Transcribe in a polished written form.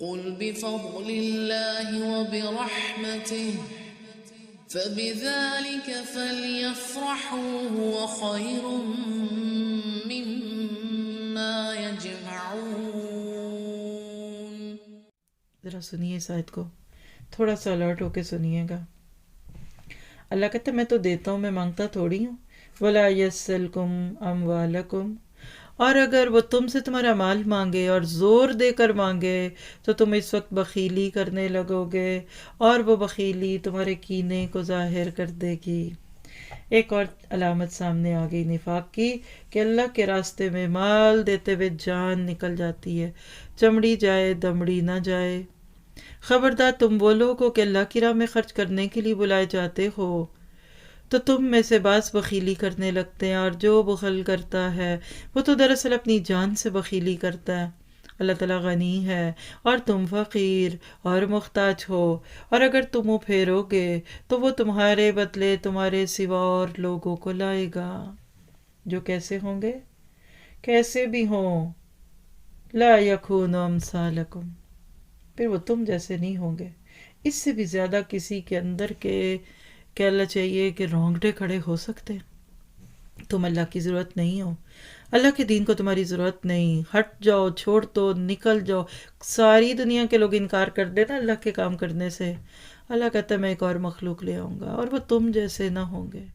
قل بفضل الله وبرحمته فبذلك فليفرحوا هو خير مما يجمعون۔ ذرا سنیے اس آیت کو، تھوڑا سا الرٹ ہو کے سنیے گا۔ اللہ کہتا ہے میں تو دیتا ہوں، میں مانگتا تھوڑی ہوں۔ وَلَا يَسْأَلْكُمْ أَمْوَالَكُمْ، اور اگر وہ تم سے تمہارا مال مانگے اور زور دے کر مانگے تو تم اس وقت بخیلی کرنے لگو گے، اور وہ بخیلی تمہارے کینے کو ظاہر کر دے گی۔ ایک اور علامت سامنے آ گئی نفاق کی، کہ اللہ کے راستے میں مال دیتے ہوئے جان نکل جاتی ہے، چمڑی جائے دمڑی نہ جائے۔ خبردار تم وہ لوگ ہو کہ اللہ کی راہ میں خرچ کرنے کے لیے بلائے جاتے ہو، تو تم میں سے بعض بخیلی کرنے لگتے ہیں، اور جو بخل کرتا ہے وہ تو دراصل اپنی جان سے بخیلی کرتا ہے۔ اللہ تعالیٰ غنی ہے اور تم فقیر اور محتاج ہو، اور اگر تم منہ پھیرو گے تو وہ تمہارے بدلے تمہارے سوا اور لوگوں کو لائے گا، جو کیسے ہوں گے؟ کیسے بھی ہوں، لا یکونوا امثالکم، پھر وہ تم جیسے نہیں ہوں گے۔ اس سے بھی زیادہ کسی کے اندر کے کہنا چاہیے کہ رونگٹے کھڑے ہو سکتے ہیں۔ تم اللہ کی ضرورت نہیں ہو، اللہ کے دین کو تمہاری ضرورت نہیں، ہٹ جاؤ، چھوڑ دو، نکل جاؤ۔ ساری دنیا کے لوگ انکار کر دیں نا اللہ کے کام کرنے سے، اللہ کہتا ہے میں ایک اور مخلوق لے آؤں گا اور وہ تم جیسے نہ ہوں گے۔